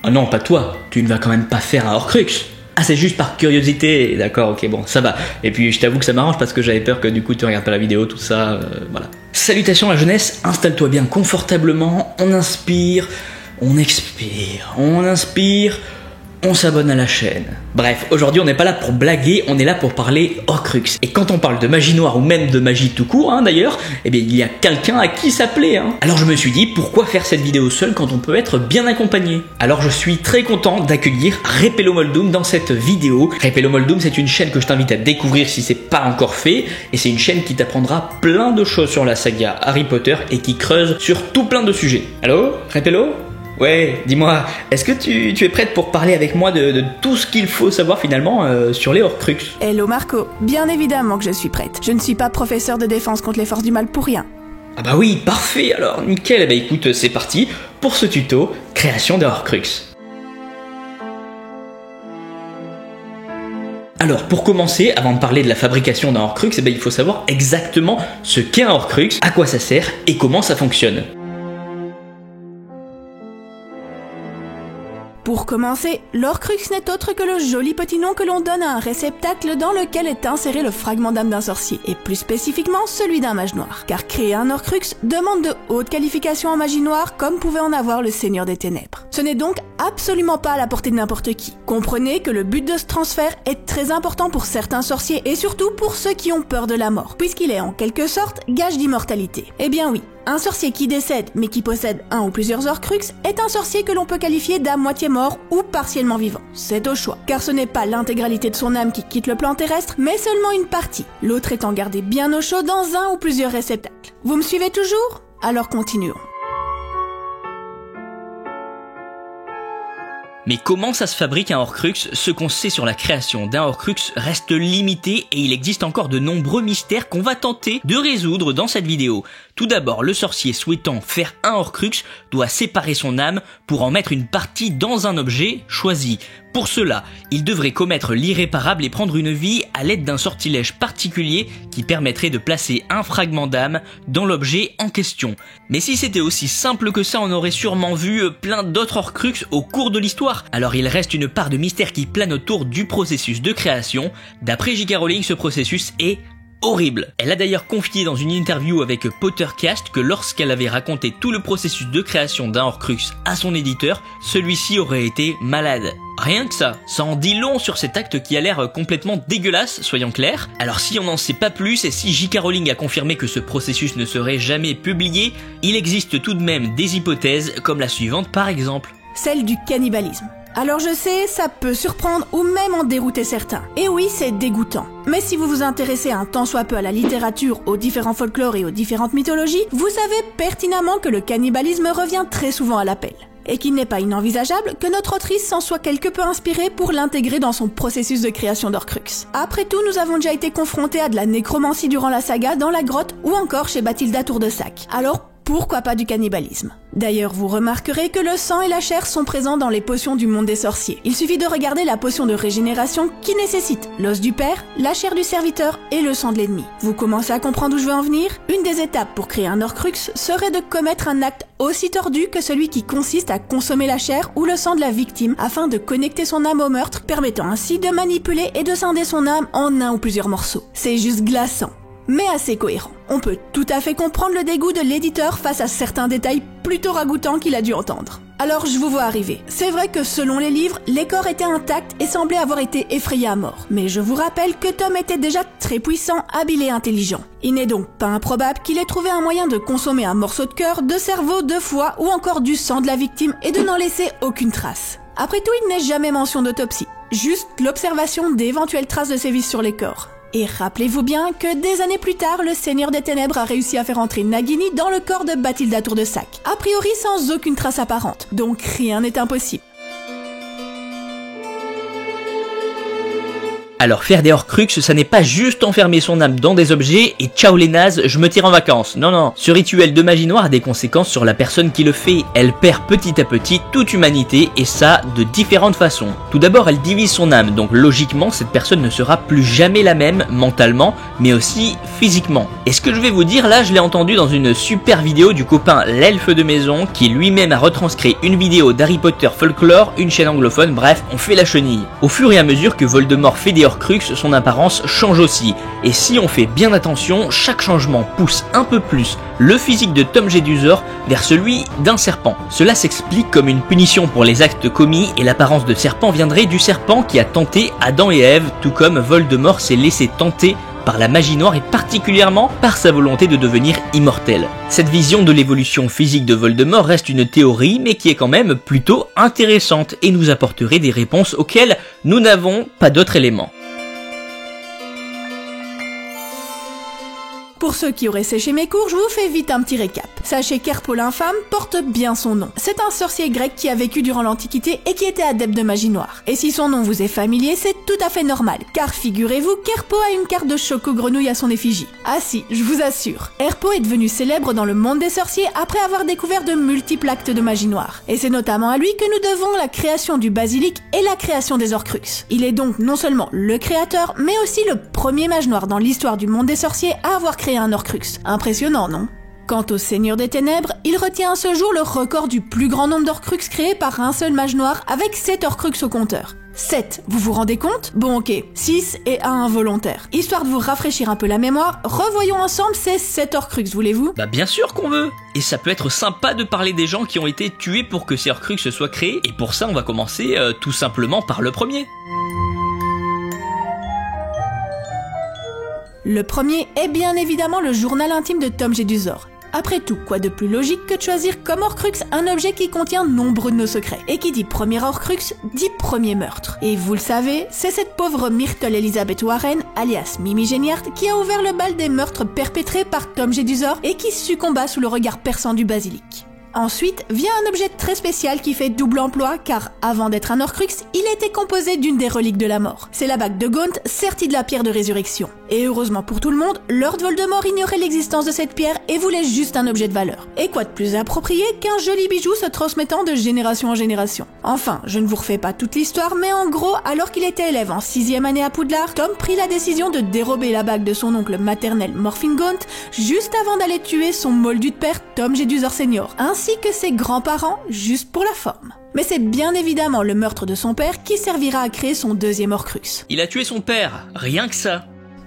Ah non, pas toi, tu ne vas quand même pas faire un Horcrux. Ah, c'est juste par curiosité, d'accord, ok, bon, ça va. Et puis je t'avoue que ça m'arrange parce que j'avais peur que du coup tu regardes pas la vidéo, tout ça, voilà. Salutations la jeunesse, installe-toi bien confortablement, on inspire, on expire, on inspire, on s'abonne à la chaîne. Bref, aujourd'hui on n'est pas là pour blaguer, on est là pour parler Horcrux. Et quand on parle de magie noire ou même de magie tout court, d'ailleurs, eh bien il y a quelqu'un à qui s'appeler. Alors je me suis dit, pourquoi faire cette vidéo seule quand on peut être bien accompagné? Alors je suis très content d'accueillir Repello Moldum dans cette vidéo. Repello Moldum, c'est une chaîne que je t'invite à découvrir si c'est pas encore fait. Et c'est une chaîne qui t'apprendra plein de choses sur la saga Harry Potter et qui creuse sur tout plein de sujets. Allô, Repello? Ouais, dis-moi, est-ce que tu es prête pour parler avec moi de tout ce qu'il faut savoir finalement sur les Horcrux? Hello Marco, bien évidemment que je suis prête. Je ne suis pas professeur de défense contre les forces du mal pour rien. Ah bah oui, parfait alors, nickel. Eh bah écoute, c'est parti pour ce tuto création d'un Horcrux. Alors pour commencer, avant de parler de la fabrication d'un Horcrux, il faut savoir exactement ce qu'est un Horcrux, à quoi ça sert et comment ça fonctionne. Pour commencer, l'Horcrux n'est autre que le joli petit nom que l'on donne à un réceptacle dans lequel est inséré le fragment d'âme d'un sorcier, et plus spécifiquement celui d'un mage noir. Car créer un Horcrux demande de hautes qualifications en magie noire comme pouvait en avoir le Seigneur des Ténèbres. Ce n'est donc absolument pas à la portée de n'importe qui. Comprenez que le but de ce transfert est très important pour certains sorciers et surtout pour ceux qui ont peur de la mort, puisqu'il est en quelque sorte gage d'immortalité. Eh bien oui, un sorcier qui décède mais qui possède un ou plusieurs Horcrux est un sorcier que l'on peut qualifier d'à moitié mort ou partiellement vivant. C'est au choix, car ce n'est pas l'intégralité de son âme qui quitte le plan terrestre, mais seulement une partie, l'autre étant gardée bien au chaud dans un ou plusieurs réceptacles. Vous me suivez toujours? Alors continuons. Mais comment ça se fabrique un Horcrux? Ce qu'on sait sur la création d'un Horcrux reste limité et il existe encore de nombreux mystères qu'on va tenter de résoudre dans cette vidéo. Tout d'abord, le sorcier souhaitant faire un Horcrux doit séparer son âme pour en mettre une partie dans un objet choisi. Pour cela, il devrait commettre l'irréparable et prendre une vie à l'aide d'un sortilège particulier qui permettrait de placer un fragment d'âme dans l'objet en question. Mais si c'était aussi simple que ça, on aurait sûrement vu plein d'autres Horcrux au cours de l'histoire. Alors il reste une part de mystère qui plane autour du processus de création. D'après J.K. Rowling, ce processus est horrible. Elle a d'ailleurs confié dans une interview avec Pottercast que lorsqu'elle avait raconté tout le processus de création d'un Horcrux à son éditeur, celui-ci aurait été malade. Rien que ça en dit long sur cet acte qui a l'air complètement dégueulasse, soyons clairs. Alors si on n'en sait pas plus et si J.K. Rowling a confirmé que ce processus ne serait jamais publié, il existe tout de même des hypothèses comme la suivante par exemple. Celle du cannibalisme. Alors je sais, ça peut surprendre ou même en dérouter certains. Et oui, c'est dégoûtant. Mais si vous vous intéressez un tant soit peu à la littérature, aux différents folklores et aux différentes mythologies, vous savez pertinemment que le cannibalisme revient très souvent à l'appel. Et qu'il n'est pas inenvisageable que notre autrice s'en soit quelque peu inspirée pour l'intégrer dans son processus de création d'Horcrux. Après tout, nous avons déjà été confrontés à de la nécromancie durant la saga, dans la grotte ou encore chez Bathilda Tour-de-Sac. Alors pourquoi pas du cannibalisme? D'ailleurs, vous remarquerez que le sang et la chair sont présents dans les potions du monde des sorciers. Il suffit de regarder la potion de régénération qui nécessite l'os du père, la chair du serviteur et le sang de l'ennemi. Vous commencez à comprendre où je veux en venir? Une des étapes pour créer un Horcrux serait de commettre un acte aussi tordu que celui qui consiste à consommer la chair ou le sang de la victime afin de connecter son âme au meurtre, permettant ainsi de manipuler et de scinder son âme en un ou plusieurs morceaux. C'est juste glaçant, mais assez cohérent. On peut tout à fait comprendre le dégoût de l'éditeur face à certains détails plutôt ragoûtants qu'il a dû entendre. Alors je vous vois arriver. C'est vrai que selon les livres, les corps étaient intacts et semblaient avoir été effrayés à mort. Mais je vous rappelle que Tom était déjà très puissant, habile et intelligent. Il n'est donc pas improbable qu'il ait trouvé un moyen de consommer un morceau de cœur, de cerveau, de foie ou encore du sang de la victime et de n'en laisser aucune trace. Après tout, il n'est jamais mention d'autopsie, juste l'observation d'éventuelles traces de sévices sur les corps. Et rappelez-vous bien que des années plus tard, le Seigneur des Ténèbres a réussi à faire entrer Nagini dans le corps de Bathilda Tour-de-Sac, a priori sans aucune trace apparente, donc rien n'est impossible. Alors faire des Horcruxes, ça n'est pas juste enfermer son âme dans des objets et ciao les nazes, je me tire en vacances. Non, non. Ce rituel de magie noire a des conséquences sur la personne qui le fait. Elle perd petit à petit toute humanité et ça de différentes façons. Tout d'abord, elle divise son âme, donc logiquement cette personne ne sera plus jamais la même mentalement, mais aussi physiquement. Et ce que je vais vous dire là, je l'ai entendu dans une super vidéo du copain l'elfe de maison qui lui-même a retranscrit une vidéo d'Harry Potter Folklore, une chaîne anglophone, bref, on fait la chenille. Au fur et à mesure que Voldemort fait des Horcruxes, son apparence change aussi. Et si on fait bien attention, chaque changement pousse un peu plus le physique de Tom Jedusor vers celui d'un serpent. Cela s'explique comme une punition pour les actes commis et l'apparence de serpent viendrait du serpent qui a tenté Adam et Ève, tout comme Voldemort s'est laissé tenter par la magie noire et particulièrement par sa volonté de devenir immortel. Cette vision de l'évolution physique de Voldemort reste une théorie mais qui est quand même plutôt intéressante et nous apporterait des réponses auxquelles nous n'avons pas d'autres éléments. Pour ceux qui auraient séché mes cours, je vous fais vite un petit récap. Sachez qu'Herpo l'infâme porte bien son nom. C'est un sorcier grec qui a vécu durant l'Antiquité et qui était adepte de magie noire. Et si son nom vous est familier, c'est tout à fait normal, car figurez-vous qu'Herpo a une carte de choco-grenouille à son effigie. Ah si, je vous assure. Herpo est devenu célèbre dans le monde des sorciers après avoir découvert de multiples actes de magie noire. Et c'est notamment à lui que nous devons la création du basilic et la création des Horcruxes. Il est donc non seulement le créateur, mais aussi le premier mage noir dans l'histoire du monde des sorciers à avoir créé un Horcrux. Impressionnant, non? Quant au Seigneur des Ténèbres, il retient à ce jour le record du plus grand nombre d'Horcruxes créés par un seul mage noir avec 7 Horcruxes au compteur. 7, vous vous rendez compte? Bon ok, 6 et 1 involontaire. Histoire de vous rafraîchir un peu la mémoire, revoyons ensemble ces 7 Horcruxes, voulez-vous? Bah bien sûr qu'on veut. Et ça peut être sympa de parler des gens qui ont été tués pour que ces Horcruxes soient créés, et pour ça on va commencer tout simplement par le premier. Le premier est bien évidemment le journal intime de Tom Jedusor. Après tout, quoi de plus logique que de choisir comme Horcrux un objet qui contient nombreux de nos secrets. Et qui dit premier Horcrux, dit premier meurtre. Et vous le savez, c'est cette pauvre Myrtle Elizabeth Warren, alias Mimi Géniard, qui a ouvert le bal des meurtres perpétrés par Tom Jedusor et qui succomba sous le regard perçant du basilic. Ensuite, vient un objet très spécial qui fait double emploi car, avant d'être un Horcrux, il était composé d'une des reliques de la mort. C'est la bague de Gaunt, sertie de la pierre de résurrection. Et heureusement pour tout le monde, Lord Voldemort ignorait l'existence de cette pierre et voulait juste un objet de valeur. Et quoi de plus approprié qu'un joli bijou se transmettant de génération en génération. Enfin, je ne vous refais pas toute l'histoire, mais en gros, alors qu'il était élève en 6e année à Poudlard, Tom prit la décision de dérober la bague de son oncle maternel Morfinn Gaunt juste avant d'aller tuer son moldu de père Tom Jedusor Senior, ainsi que ses grands-parents, juste pour la forme. Mais c'est bien évidemment le meurtre de son père qui servira à créer son deuxième Horcrux. Il a tué son père, rien que ça.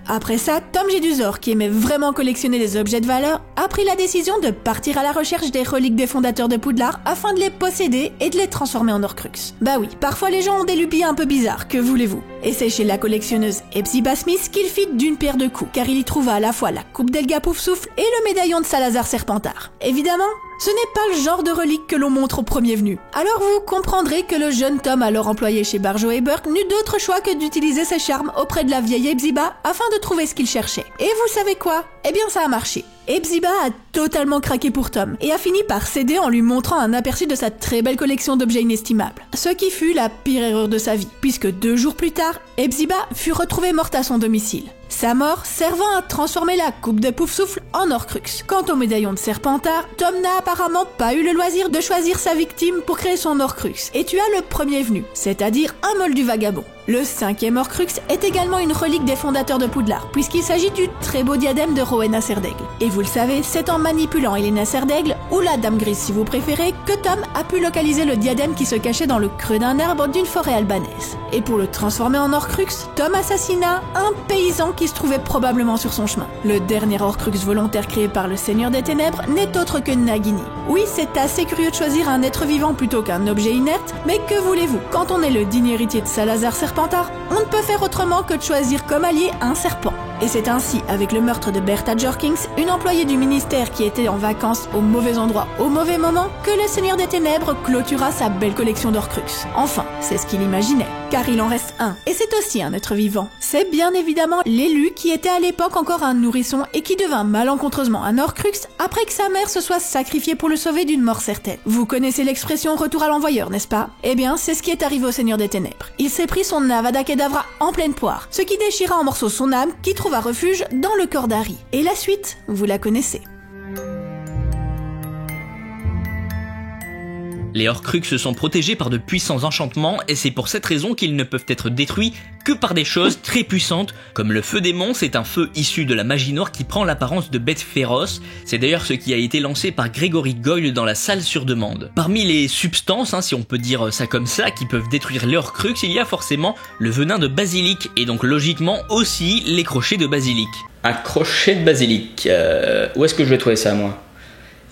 Après ça, Tom Jedusor, qui aimait vraiment collectionner les objets de valeur, a pris la décision de partir à la recherche des reliques des fondateurs de Poudlard afin de les posséder et de les transformer en Horcrux. Bah oui, parfois les gens ont des lubies un peu bizarres, que voulez-vous? Et c'est chez la collectionneuse Hepzibah Smith qu'il fit d'une pierre deux coups, car il y trouva à la fois la coupe d'Helga Poufsouffle et le médaillon de Salazar Serpentard. Évidemment, ce n'est pas le genre de relique que l'on montre au premier venu. Alors vous comprendrez que le jeune Tom, alors employé chez Barjow et Burke, n'eut d'autre choix que d'utiliser ses charmes auprès de la vieille Hepzibah afin de trouver ce qu'il cherchait. Et vous savez quoi? Eh bien ça a marché. Hepzibah a totalement craqué pour Tom et a fini par céder en lui montrant un aperçu de sa très belle collection d'objets inestimables. Ce qui fut la pire erreur de sa vie, puisque 2 jours plus tard, Hepzibah fut retrouvée morte à son domicile. Sa mort servant à transformer la coupe de Poufsouffle en Horcrux. Quant au médaillon de Serpentard, Tom n'a apparemment pas eu le loisir de choisir sa victime pour créer son Horcrux et tua le premier venu, c'est-à-dire un moldu vagabond. Le 5e Horcrux est également une relique des fondateurs de Poudlard, puisqu'il s'agit du très beau diadème de Rowena Serdaigle. Et vous le savez, c'est en manipulant Helena Serdaigle, ou la Dame Grise si vous préférez, que Tom a pu localiser le diadème qui se cachait dans le creux d'un arbre d'une forêt albanaise. Et pour le transformer en Horcrux, Tom assassina un paysan qui se trouvait probablement sur son chemin. Le dernier Horcrux volontaire créé par le Seigneur des Ténèbres n'est autre que Nagini. Oui, c'est assez curieux de choisir un être vivant plutôt qu'un objet inerte, mais que voulez-vous? Quand on est le digne héritier de Salazar Serpentard, on ne peut faire autrement que de choisir comme allié un serpent. Et c'est ainsi, avec le meurtre de Bertha Jorkins, une employée du ministère qui était en vacances au mauvais endroit au mauvais moment, que le Seigneur des Ténèbres clôtura sa belle collection d'Horcruxes. Enfin, c'est ce qu'il imaginait, car il en reste un. Et c'est aussi un être vivant. C'est bien évidemment l'élu qui était à l'époque encore un nourrisson et qui devint malencontreusement un Horcrux après que sa mère se soit sacrifiée pour le sauver d'une mort certaine. Vous connaissez l'expression retour à l'envoyeur, n'est-ce pas? Eh bien, c'est ce qui est arrivé au Seigneur des Ténèbres. Il s'est pris son Avada Kedavra en pleine poire, ce qui déchira en morceaux son âme qui trouva refuge dans le corps d'Harry. Et la suite, vous la connaissez. Les Horcruxes sont protégés par de puissants enchantements et c'est pour cette raison qu'ils ne peuvent être détruits que par des choses très puissantes, comme le feu démon. C'est un feu issu de la magie noire qui prend l'apparence de bêtes féroces. C'est d'ailleurs ce qui a été lancé par Gregory Goyle dans la salle sur demande. Parmi les substances, si on peut dire ça comme ça, qui peuvent détruire les Horcruxes, il y a forcément le venin de basilic et donc logiquement aussi les crochets de basilic. Un crochet de basilic, où est-ce que je vais trouver ça moi?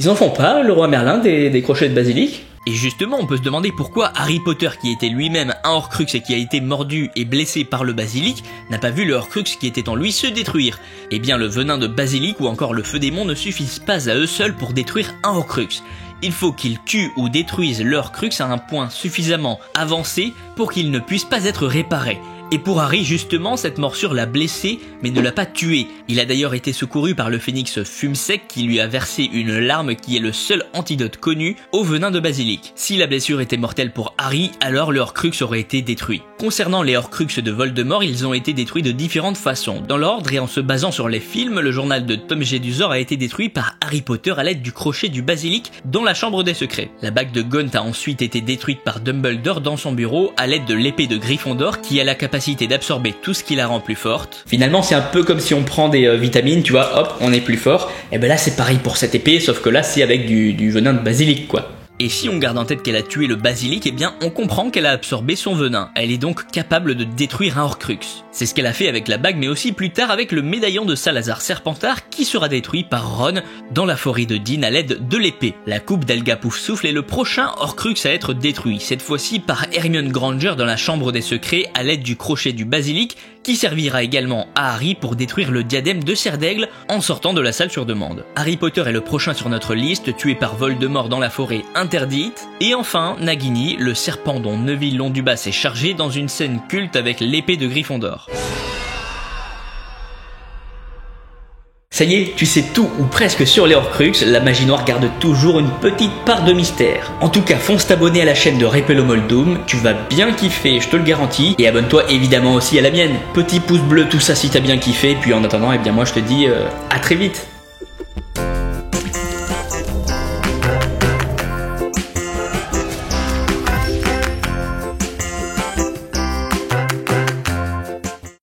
Ils en font pas, le roi Merlin, des crochets de basilic? Et justement, on peut se demander pourquoi Harry Potter, qui était lui-même un Horcrux et qui a été mordu et blessé par le basilic, n'a pas vu le Horcrux qui était en lui se détruire. Eh bien, le venin de basilic ou encore le feu démon ne suffisent pas à eux seuls pour détruire un Horcrux. Il faut qu'ils tuent ou détruisent le Horcrux à un point suffisamment avancé pour qu'il ne puisse pas être réparé. Et pour Harry, justement, cette morsure l'a blessé, mais ne l'a pas tué. Il a d'ailleurs été secouru par le phénix Fumsec qui lui a versé une larme qui est le seul antidote connu au venin de basilic. Si la blessure était mortelle pour Harry, alors le Horcrux aurait été détruit. Concernant les Horcruxes de Voldemort, ils ont été détruits de différentes façons. Dans l'ordre et en se basant sur les films, le journal de Tom Jedusor a été détruit par Harry Potter à l'aide du crochet du basilic dans la chambre des secrets. La bague de Gaunt a ensuite été détruite par Dumbledore dans son bureau à l'aide de l'épée de Gryffondor qui a la capacité d'absorber tout ce qui la rend plus forte. Finalement, c'est un peu comme si on prend des vitamines, tu vois, hop, on est plus fort. Et ben là, c'est pareil pour cette épée, sauf que là, c'est avec du venin de basilic, quoi. Et si on garde en tête qu'elle a tué le basilic, eh bien on comprend qu'elle a absorbé son venin. Elle est donc capable de détruire un Horcrux. C'est ce qu'elle a fait avec la bague, mais aussi plus tard avec le médaillon de Salazar Serpentard qui sera détruit par Ron dans la forêt de Dean à l'aide de l'épée. La coupe d'Helga Poufsouffle est le prochain Horcrux à être détruit, cette fois-ci par Hermione Granger dans la chambre des secrets à l'aide du crochet du basilic qui servira également à Harry pour détruire le diadème de Serre d'Aigle en sortant de la salle sur demande. Harry Potter est le prochain sur notre liste, tué par Voldemort dans la forêt interdite. Et enfin, Nagini, le serpent dont Neville Londubat s'est chargé dans une scène culte avec l'épée de Gryffondor. Ça y est, tu sais tout ou presque sur les Horcruxes, la magie noire garde toujours une petite part de mystère. En tout cas, fonce t'abonner à la chaîne de Repello Moldum, tu vas bien kiffer, je te le garantis, et abonne-toi évidemment aussi à la mienne. Petit pouce bleu, tout ça si t'as bien kiffé, et puis en attendant, eh bien moi je te dis à très vite.